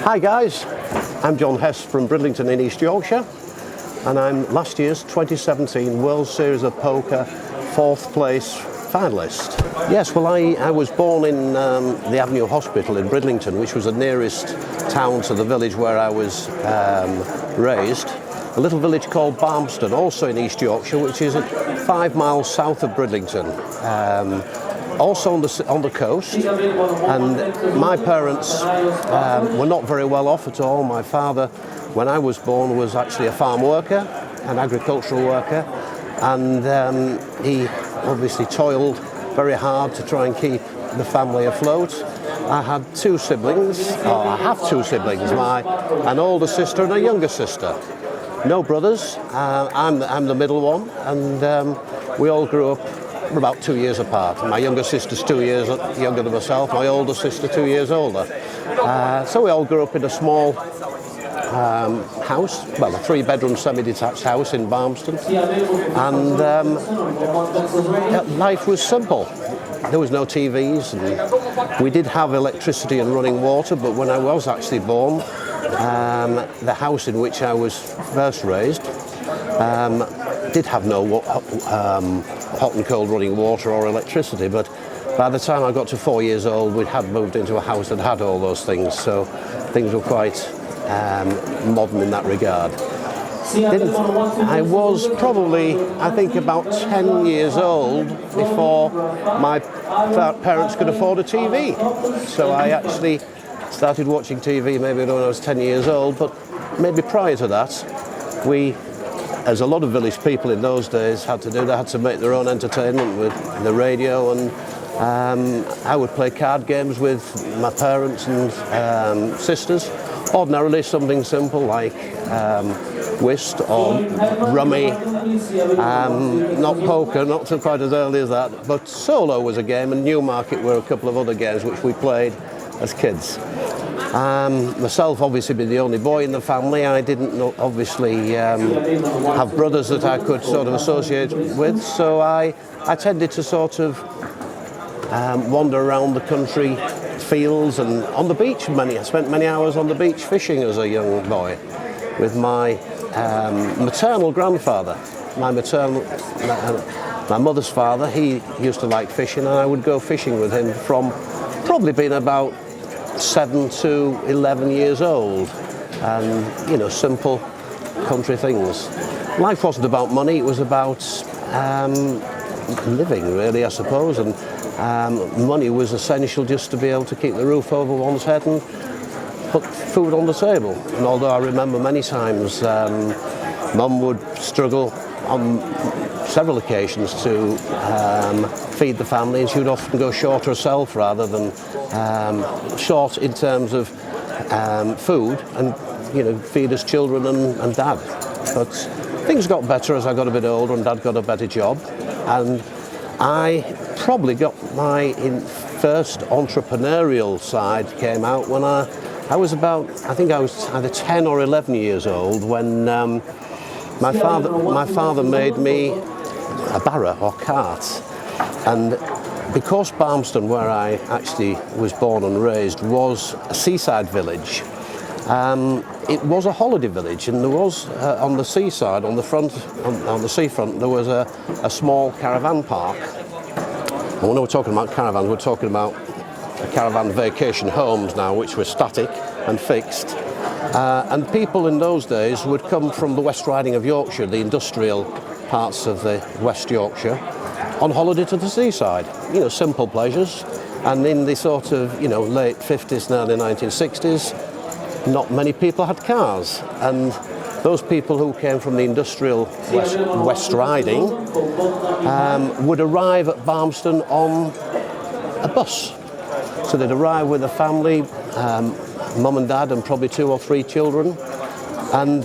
Hi guys, I'm John Hesp from Bridlington in East Yorkshire, and I'm last year's 2017 World Series of Poker 4th place finalist. Yes, well I was born in the Avenue Hospital in Bridlington, which was the nearest town to the village where I was raised. A little village called Barmston, also in East Yorkshire, which is 5 miles south of Bridlington. Also on the coast, and my parents were not very well off at all. My father, when I was born, was actually a farm worker, an agricultural worker, and he obviously toiled very hard to try and keep the family afloat. I had two siblings, I have two siblings, an older sister and a younger sister. No brothers. I'm the middle one, and we all grew up about 2 years apart. My younger sister's 2 years younger than myself, my older sister 2 years older. So we all grew up in a small house, well, a 3-bedroom semi-detached house in Barmston, and life was simple. There was no TVs, and we did have electricity and running water, but when I was actually born, the house in which I was first raised did have no hot and cold running water or electricity, but by the time I got to 4 years old, we had moved into a house that had all those things, so things were quite modern in that regard. I was probably, I think, about 10 years old before my parents could afford a TV, so I actually started watching TV maybe when I was 10 years old, but maybe prior to that, we, as a lot of village people in those days had to do, they had to make their own entertainment with the radio, and I would play card games with my parents and sisters. Ordinarily something simple like whist or rummy, not poker, not quite as early as that, but solo was a game, and Newmarket were a couple of other games which we played as kids. Myself, obviously, being the only boy in the family, I didn't obviously have brothers that I could sort of associate with, so I tended to sort of wander around the country, fields, and on the beach. I spent many hours on the beach fishing as a young boy with my maternal grandfather. My mother's father, he used to like fishing, and I would go fishing with him from probably being about 7 to 11 years old, and you know, simple country things. Life wasn't about money, it was about living, really, I suppose, and money was essential just to be able to keep the roof over one's head and put food on the table. And although I remember many times Mum would struggle on several occasions to feed the family, and she would often go short herself rather than short in terms of food, and you know, feed us children and Dad. But things got better as I got a bit older and Dad got a better job, and I probably got my first entrepreneurial side came out when I was about, I think I was either 10 or 11 years old when my father made me a barrow or cart, and because Barmston, where I actually was born and raised, was a seaside village, it was a holiday village, and there was on the seaside, on the seafront, there was a small caravan park. And when we're talking about caravans, we're talking about caravan vacation homes now, which were static and fixed. And people in those days would come from the West Riding of Yorkshire, the industrial parts of the West Yorkshire, on holiday to the seaside. You know, simple pleasures. And in the sort of, you know, late 50s and early 1960s, not many people had cars. And those people who came from the industrial West Riding would arrive at Barmston on a bus. So they'd arrive with a family, Mum and Dad and probably 2 or 3 children, and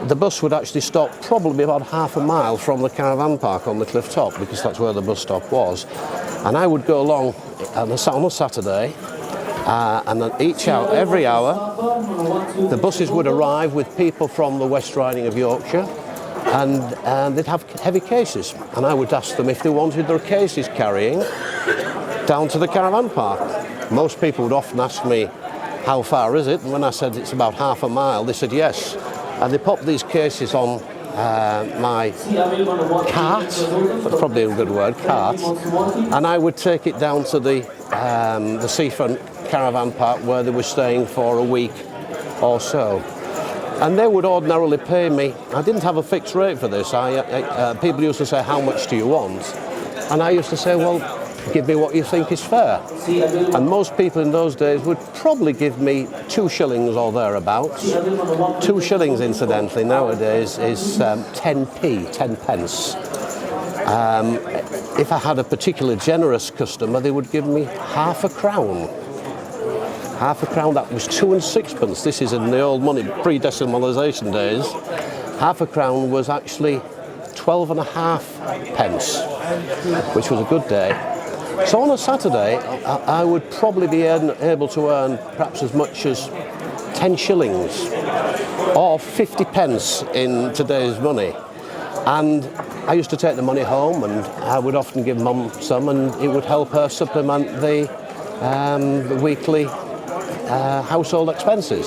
the bus would actually stop probably about half a mile from the caravan park on the cliff top, because that's where the bus stop was. And I would go along on a Saturday, and every hour, the buses would arrive with people from the West Riding of Yorkshire, and they'd have heavy cases, and I would ask them if they wanted their cases carrying down to the caravan park. Most people would often ask me how far is it? And when I said it's about half a mile, they said yes. And they popped these cases on my cart, that's probably a good word, cart, and I would take it down to the seafront caravan park where they were staying for a week or so. And they would ordinarily pay me. I didn't have a fixed rate for this. People used to say, how much do you want? And I used to say, well, give me what you think is fair. And most people in those days would probably give me 2 shillings or thereabouts. 2 shillings, incidentally, nowadays is 10p, 10 pence. If I had a particularly generous customer, they would give me half a crown. Half a crown, that was 2 and 6pence. This is in the old money, pre-decimalisation days. Half a crown was actually 12 and a half pence, which was a good day. So on a Saturday, I would probably be able to earn perhaps as much as 10 shillings or 50 pence in today's money. And I used to take the money home, and I would often give Mum some, and it would help her supplement the weekly household expenses.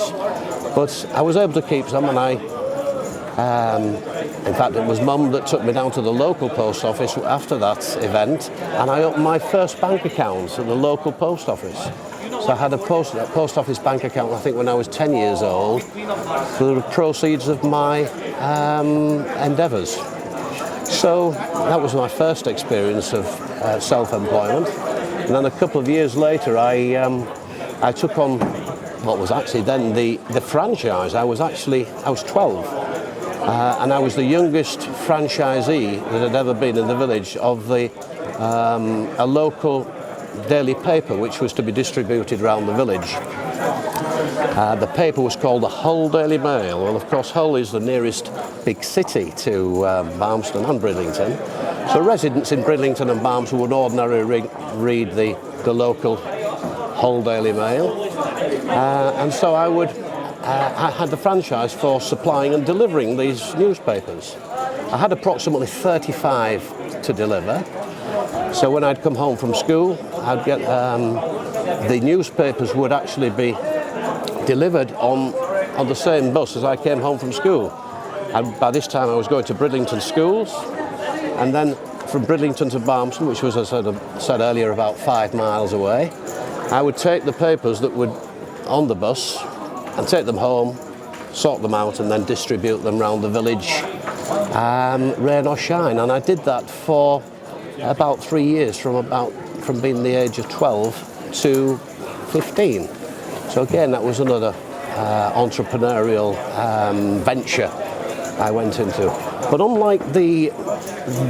But I was able to keep some, and in fact, it was Mum that took me down to the local post office after that event, and I opened my first bank account at the local post office. So I had a post office bank account, I think, when I was 10 years old, for the proceeds of my endeavours. So that was my first experience of self-employment. And then a couple of years later, I took on what was actually then the franchise. I was 12. And I was the youngest franchisee that had ever been in the village of a local daily paper which was to be distributed around the village. The paper was called the Hull Daily Mail. Well, of course, Hull is the nearest big city to Barmston and Bridlington. So residents in Bridlington and Barmston would ordinarily read the local Hull Daily Mail. And so I had the franchise for supplying and delivering these newspapers. I had approximately 35 to deliver. So when I'd come home from school, I'd get the newspapers would actually be delivered on the same bus as I came home from school. And by this time I was going to Bridlington schools, and then from Bridlington to Barmston, which was, as I said earlier, about 5 miles away, I would take the papers that were on the bus and take them home, sort them out, and then distribute them around the village, rain or shine. And I did that for about 3 years, from being the age of 12 to 15. So again, that was another entrepreneurial venture I went into. But unlike the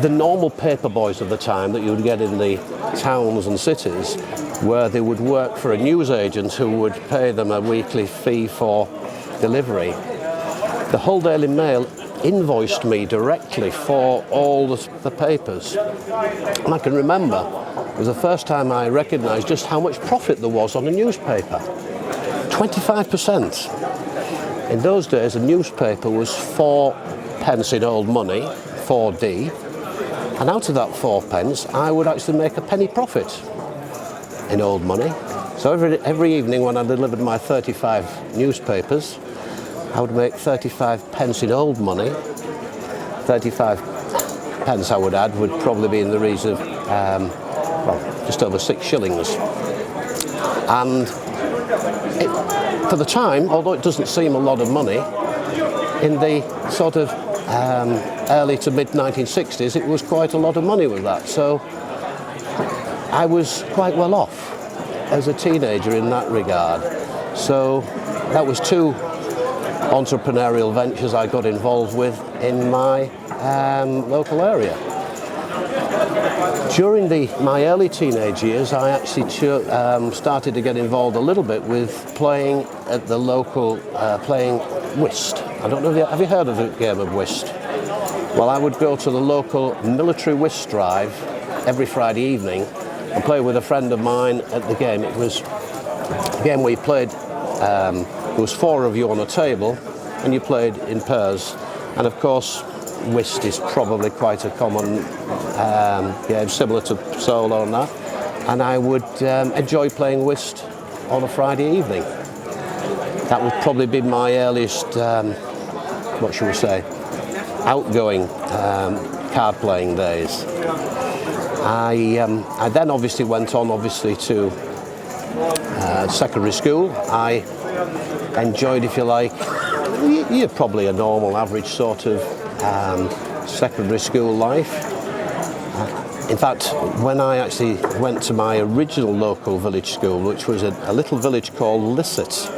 normal paper boys of the time that you would get in the towns and cities, where they would work for a newsagent who would pay them a weekly fee for delivery, the Hull Daily Mail invoiced me directly for all the papers. And I can remember, it was the first time I recognised just how much profit there was on a newspaper. 25%. In those days, a newspaper was 4 pence in old money, 4D, and out of that 4 pence, I would actually make a penny profit in old money. So every evening when I delivered my 35 newspapers, I would make 35 pence in old money. 35 pence I would add would probably be in the region of, just over 6 shillings. And for the time, although it doesn't seem a lot of money, in the sort of early to mid 1960s, it was quite a lot of money with that. So I was quite well off as a teenager in that regard. So that was 2 entrepreneurial ventures I got involved with in my local area. During my early teenage years, I actually started to get involved a little bit with playing at the local, playing whist. I don't know, have you heard of the game of whist? Well, I would go to the local military whist drive every Friday evening and play with a friend of mine at the game. It was a game where you played, there was 4 of you on a table and you played in pairs. And of course, whist is probably quite a common game, similar to solo and that. And I would enjoy playing whist on a Friday evening. that would probably be my earliest, what should we say, outgoing card playing days. I then obviously went on to secondary school. I enjoyed, if you like, you're probably a normal average sort of secondary school life. In fact, when I actually went to my original local village school, which was a little village called Lisset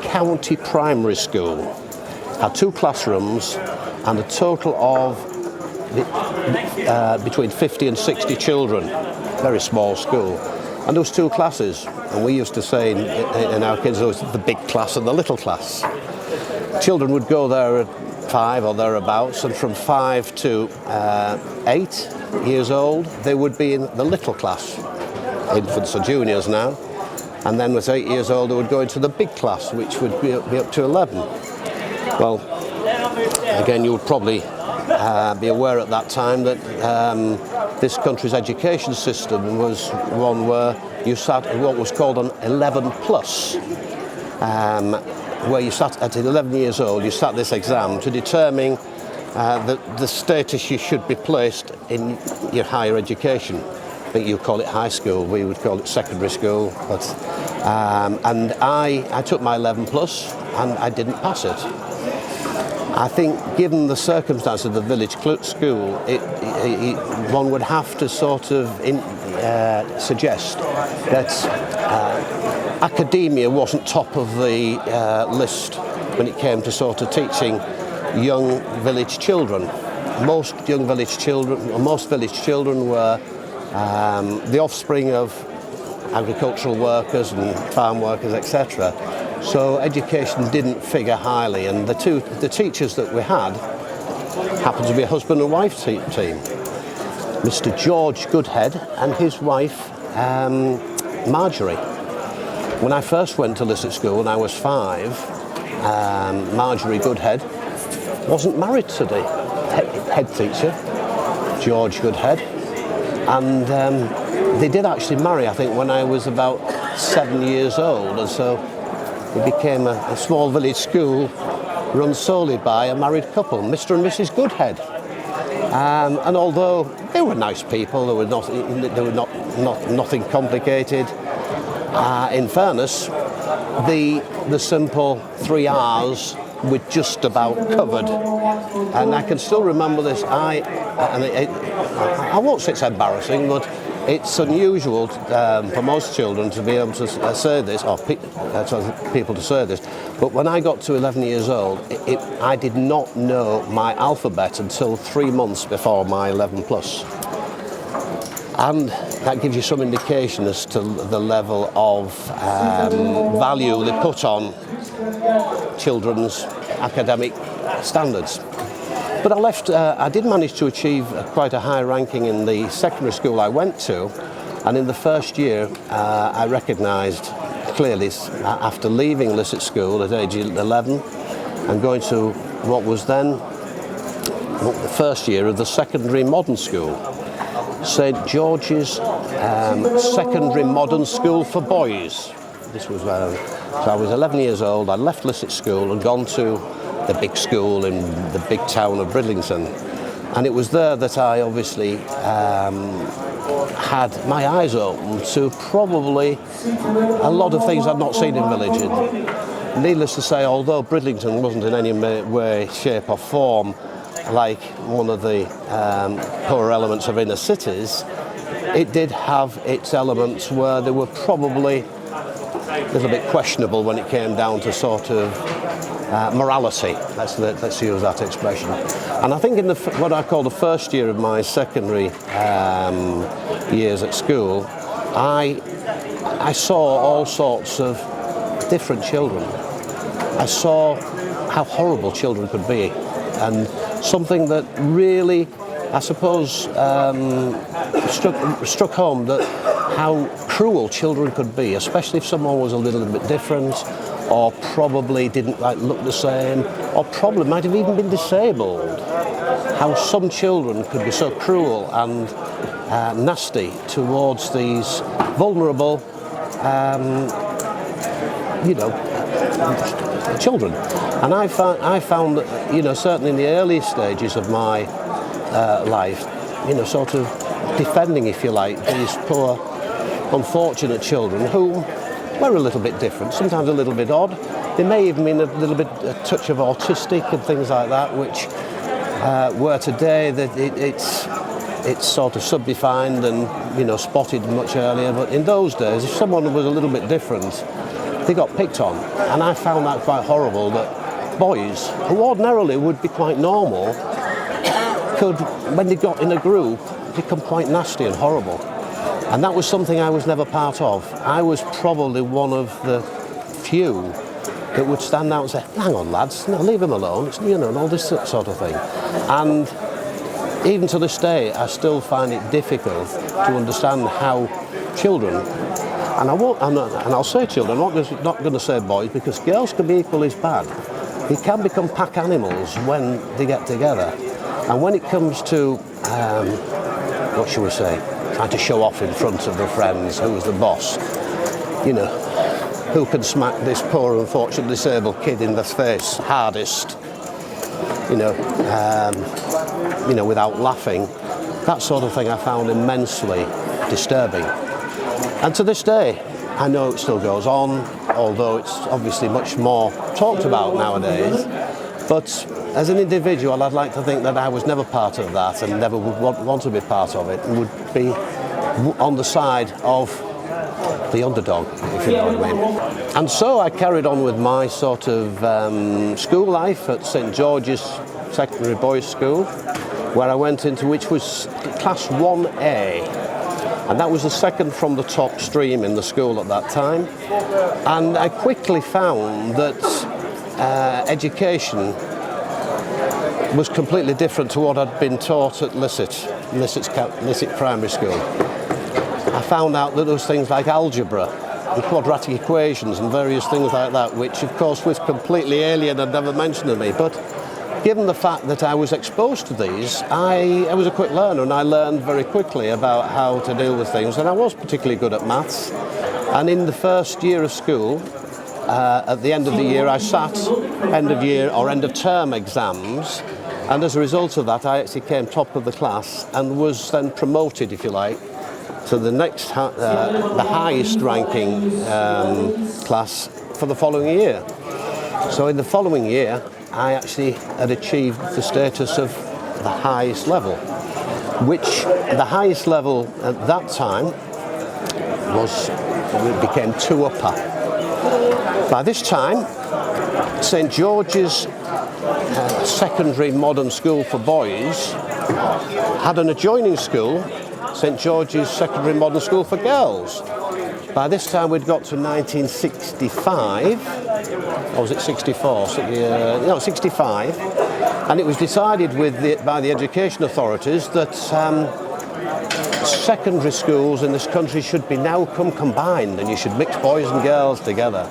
County Primary School, had 2 classrooms and a total of between 50 and 60 children. Very small school. And there was 2 classes, and we used to say in our kids, there was the big class and the little class. Children would go there at 5 or thereabouts, and from 5 to 8 years old, they would be in the little class, infants or juniors now. And then with 8 years old, they would go into the big class, which would be up to 11. Well, again, you would probably be aware at that time that this country's education system was one where you sat at what was called an 11 plus, where you sat at 11 years old, you sat this exam to determine the status you should be placed in your higher education. I think you call it high school, we would call it secondary school. But, and I took my 11 plus and I didn't pass it. I think given the circumstances of the village school, one would have to sort of suggest that academia wasn't top of the list when it came to sort of teaching young village children. Most village children were the offspring of agricultural workers and farm workers, etc. So education didn't figure highly, and the teachers that we had happened to be a husband and wife team. Mr. George Goodhead and his wife Marjorie. When I first went to Lisset School when I was 5, Marjorie Goodhead wasn't married to the head teacher, George Goodhead, and they did actually marry, I think, when I was about 7 years old, and so it became a small village school run solely by a married couple, Mr. and Mrs. Goodhead. And although they were nice people, they were nothing complicated. In fairness, the simple 3 R's were just about covered. And I can still remember this. I won't say it's embarrassing, but it's unusual for most children to be able to say this, or people to say this, but when I got to 11 years old, I did not know my alphabet until 3 months before my 11 plus. And that gives you some indication as to the level of value they put on children's academic standards. But I did manage to achieve quite a high ranking in the secondary school I went to, and in the first year I recognised clearly, after leaving Lisset School at age 11 and going to what was then the first year of the secondary modern school, St George's Secondary Modern School for Boys. This was so I was 11 years old. I left Lisset School and gone to the big school in the big town of Bridlington, and it was there that I obviously had my eyes open to probably a lot of things I'd not seen in village. Needless to say, although Bridlington wasn't in any way, shape or form like one of the poorer elements of inner cities, it did have its elements where they were probably a little bit questionable when it came down to sort of morality, let's use that expression. And I think in what I call the first year of my secondary years at school, I saw all sorts of different children. I saw how horrible children could be, and something that really, I suppose, struck home that how cruel children could be, especially if someone was a little bit different, or probably didn't look the same, or probably might have even been disabled. How some children could be so cruel and nasty towards these vulnerable, children. And I found that, certainly in the early stages of my life, sort of defending, if you like, these poor, unfortunate children who were a little bit different, sometimes a little bit odd. They may even mean a touch of autistic and things like that, which where today that it's sort of subdefined and spotted much earlier. But in those days, if someone was a little bit different, they got picked on, and I found that quite horrible. That boys who ordinarily would be quite normal could, when they got in a group, become quite nasty and horrible. And that was something I was never part of. I was probably one of the few that would stand out and say, hang on lads, leave him alone, and all this sort of thing. And even to this day, I still find it difficult to understand how children, and I'll say children, I'm not going to say boys, because girls can be equally as bad. They can become pack animals when they get together. And when it comes to, what shall we say, trying to show off in front of their friends who's the boss, who can smack this poor, unfortunate, disabled kid in the face hardest, without laughing. That sort of thing I found immensely disturbing. And to this day, I know it still goes on, although it's obviously much more talked about nowadays. But as an individual, I'd like to think that I was never part of that and never would want to be part of it, and would be on the side of the underdog, if you know what I mean. And so I carried on with my sort of school life at St George's Secondary Boys School, where I went into, which was Class 1A. And that was the second from the top stream in the school at that time. And I quickly found that education was completely different to what I'd been taught at Lisset Primary School. I found out that there was things like algebra and quadratic equations and various things like that, which of course was completely alien and never mentioned to me. But given the fact that I was exposed to these, I was a quick learner, and I learned very quickly about how to deal with things, and I was particularly good at maths. And in the first year of school, at the end of the year, I sat end of year or end of term exams, and as a result of that, I actually came top of the class and was then promoted, if you like, to the next, the highest ranking class for the following year. So in the following year, I actually had achieved the status of the highest level, which the highest level at that time became 2 upper. By this time, St George's Secondary Modern School for Boys had an adjoining school, St George's Secondary Modern School for Girls. By this time we'd got to 1965, or was it 64? 65. And it was decided by the education authorities that secondary schools in this country should be now combined, and you should mix boys and girls together.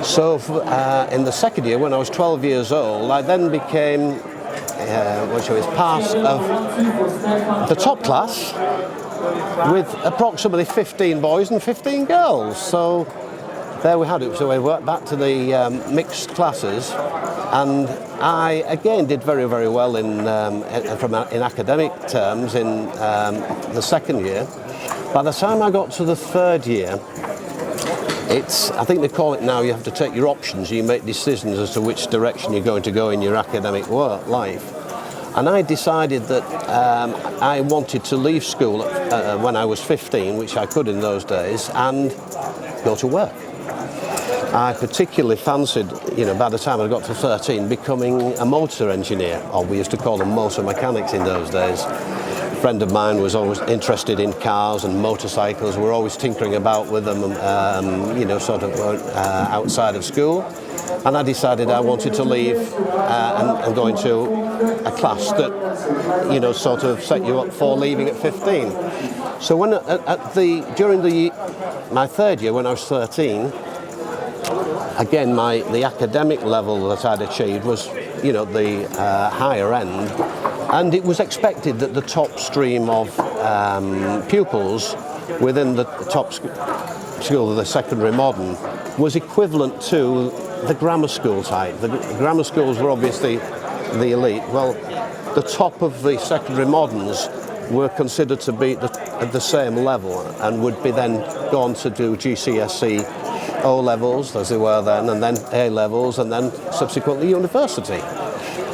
So in the second year, when I was 12 years old, I then became part of the top class with approximately 15 boys and 15 girls. So there we had it. So we went back to the mixed classes, and I again did very, very well in academic terms in the second year. By the time I got to the third year, I think they call it now, you have to take your options, you make decisions as to which direction you're going to go in your academic life. And I decided that I wanted to leave school when I was 15, which I could in those days, and go to work. I particularly fancied, by the time I got to 13, becoming a motor engineer, or we used to call them motor mechanics in those days. A friend of mine was always interested in cars and motorcycles. We were always tinkering about with them, outside of school. And I decided I wanted to leave and go into a class that, sort of set you up for leaving at 15. So when during my third year, when I was 13, again, the academic level that I'd achieved was, the higher end, and it was expected that the top stream of pupils within the top school of the secondary modern was equivalent to the grammar school type. The grammar schools were obviously the elite. Well, the top of the secondary moderns were considered to be at the same level and would be then gone to do GCSE O levels as they were then, and then A levels, and then subsequently university.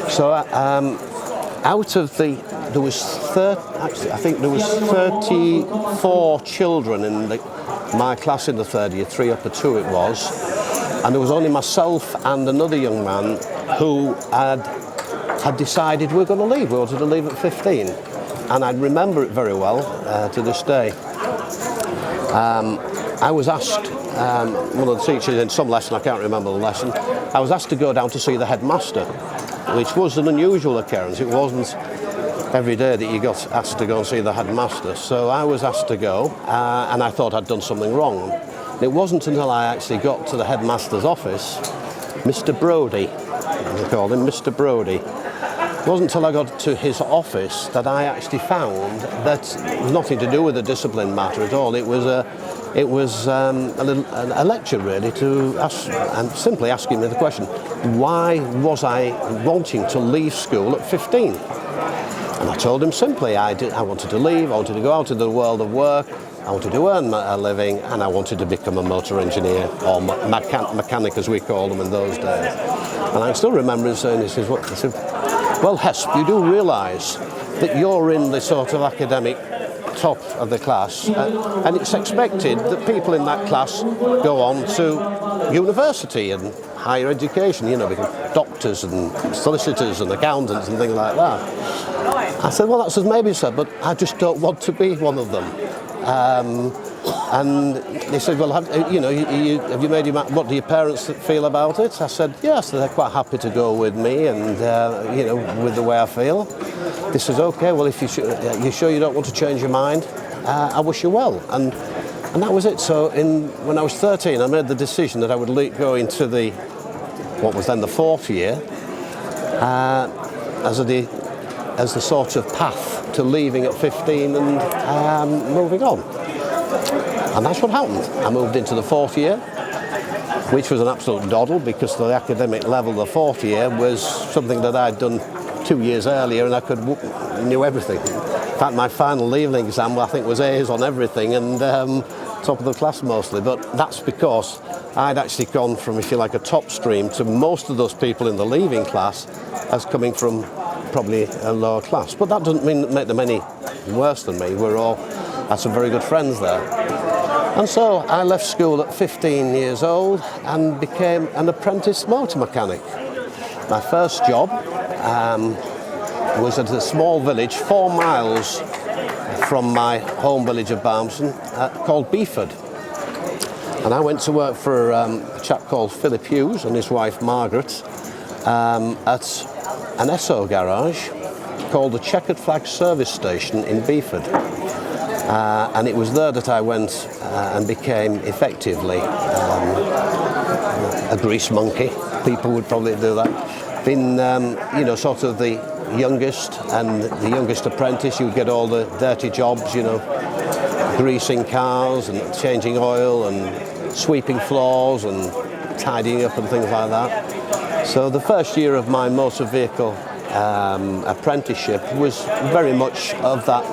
So out of there was I think there was 34 children in my class in the third year, 3 upper 2 it was, and there was only myself and another young man who had decided we're going to leave. We wanted to leave at 15, and I remember it very well to this day. I was asked, one of the teachers in some lesson, I can't remember the lesson, I was asked to go down to see the headmaster, which was an unusual occurrence. It wasn't every day that you got asked to go and see the headmaster. So I was asked to go, and I thought I'd done something wrong. It wasn't until I actually got to the headmaster's office, Mr. Brodie, they called him Mr. Brodie. It wasn't until I got to his office that I actually found that it was nothing to do with the discipline matter at all. It was a lecture really to ask, and simply asking me the question, why was I wanting to leave school at 15? And I told him simply, I wanted to leave, I wanted to go out into the world of work, I wanted to earn a living, and I wanted to become a motor engineer, or mechanic as we called them in those days. And I still remember him saying, he said, well, Hesp, you do realise that you're in the sort of academic top of the class, and it's expected that people in that class go on to university and higher education, you know, become doctors and solicitors and accountants and things like that. I said, well, that's as maybe said, but I just don't want to be one of them. And they said, well, have you made your mind? What do your parents feel about it? I said, yes, they're quite happy to go with me, and with the way I feel. They said, okay, well, if you're sure you don't want to change your mind, I wish you well. And that was it. So when I was 13, I made the decision that I would go into what was then the 4th year as the sort of path to leaving at 15 and moving on. And that's what happened. I moved into the 4th year, which was an absolute doddle because the academic level the 4th year was something that I'd done 2 years earlier, and I knew everything. In fact, my final leaving exam, I think, was A's on everything and top of the class mostly. But that's because I'd actually gone from, if you like, a top stream to most of those people in the leaving class as coming from probably a lower class. But that doesn't make them any worse than me. I had some very good friends there. And so I left school at 15 years old and became an apprentice motor mechanic. My first job was at a small village 4 miles from my home village of Barmston called Beeford. And I went to work for a chap called Philip Hughes and his wife Margaret at an Esso garage called the Checkered Flag Service Station in Beeford. And it was there that I went and became effectively a grease monkey. People would probably do that. Been, sort of the youngest and the youngest apprentice. You get all the dirty jobs, greasing cars and changing oil and sweeping floors and tidying up and things like that. So the first year of my motor vehicle apprenticeship was very much of that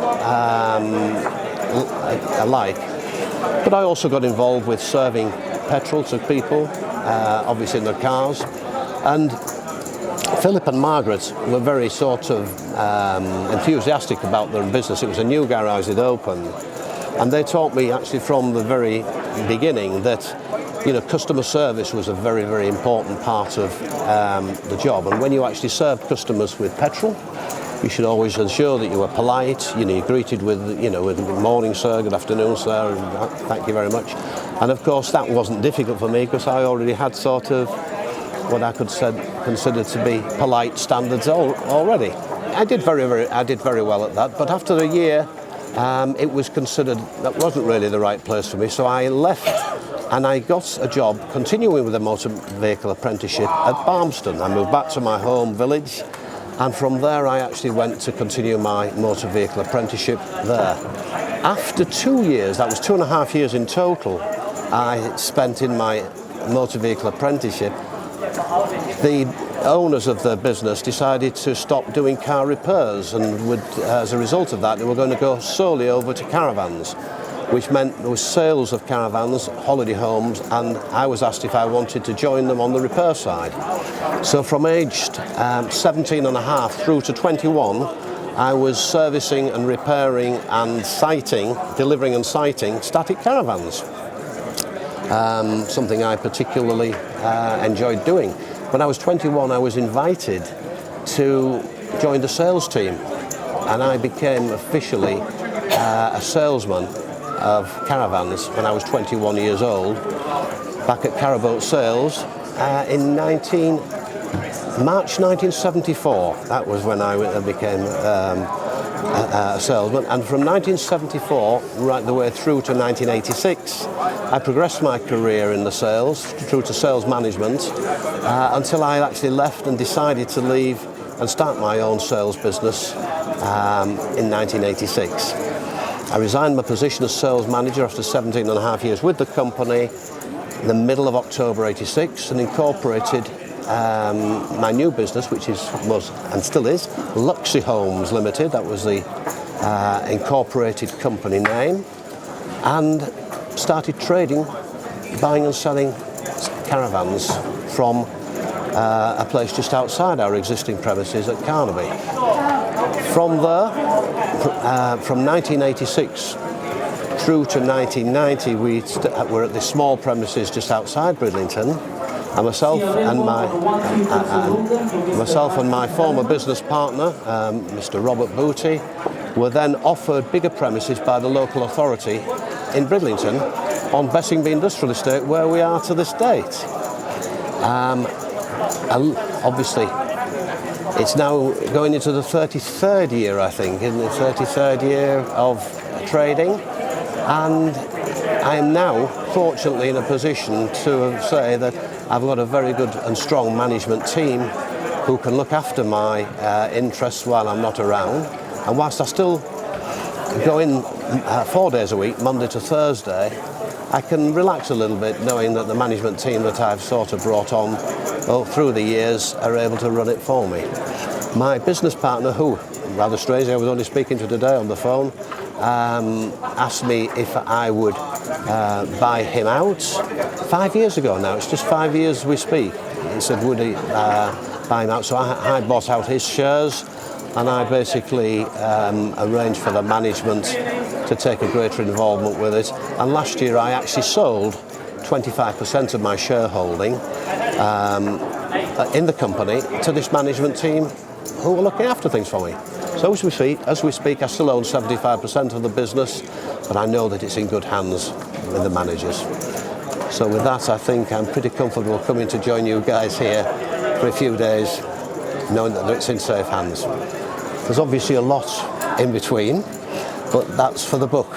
alike. But I also got involved with serving petrol to people, obviously in their cars. And Philip and Margaret were very sort of enthusiastic about their business. It was a new garage that opened. And they taught me actually from the very beginning that customer service was a very, very important part of the job. And when you actually serve customers with petrol, you should always ensure that you were polite. You're greeted with, with good morning, sir, good afternoon, sir, and thank you very much. And of course, that wasn't difficult for me because I already had sort of what I could consider to be polite standards already. I did very well at that. But after a year, it was considered that wasn't really the right place for me. So I left. And I got a job continuing with a motor vehicle apprenticeship at Barmston. I moved back to my home village, and from there I actually went to continue my motor vehicle apprenticeship there. After 2 years, that was 2.5 years in total, I spent in my motor vehicle apprenticeship, the owners of the business decided to stop doing car repairs, and as a result of that, they were going to go solely over to caravans, which meant there was sales of caravans, holiday homes, and I was asked if I wanted to join them on the repair side. So from aged 17 and a half through to 21, I was servicing and repairing and sighting, delivering and sighting static caravans. Something I particularly enjoyed doing. When I was 21, I was invited to join the sales team, and I became officially a salesman of caravans when I was 21 years old, back at Caraboat Sales in March 1974. That was when I became a salesman, and from 1974 right the way through to 1986, I progressed my career in the sales through to sales management until I actually left and decided to leave and start my own sales business in 1986. I resigned my position as sales manager after 17 and a half years with the company in the middle of October 86 and incorporated my new business, which was and still is Luxy Homes Limited. That was the incorporated company name, and started trading, buying and selling caravans from a place just outside our existing premises at Carnaby. From there, from 1986 through to 1990, we were at this small premises just outside Bridlington, and myself and my former business partner, Mr. Robert Booty, were then offered bigger premises by the local authority in Bridlington on Bessingby Industrial Estate, where we are to this date. Obviously, it's now going into the 33rd year, I think, in the 33rd year of trading, and I am now fortunately in a position to say that I've got a very good and strong management team who can look after my interests while I'm not around. And whilst I still go in 4 days a week, Monday to Thursday, I can relax a little bit knowing that the management team that I've sort of brought on through the years are able to run it for me. My business partner, who, rather strangely, I was only speaking to today on the phone, asked me if I would buy him out 5 years ago now. It's just 5 years we speak. He said, would he buy him out? So I bought out his shares, and I basically arranged for the management to take a greater involvement with it. And last year I actually sold 25% of my shareholding in the company to this management team who were looking after things for me. So as we speak, I still own 75% of the business, but I know that it's in good hands with the managers. So with that, I think I'm pretty comfortable coming to join you guys here for a few days, knowing that it's in safe hands. There's obviously a lot in between, but that's for the book.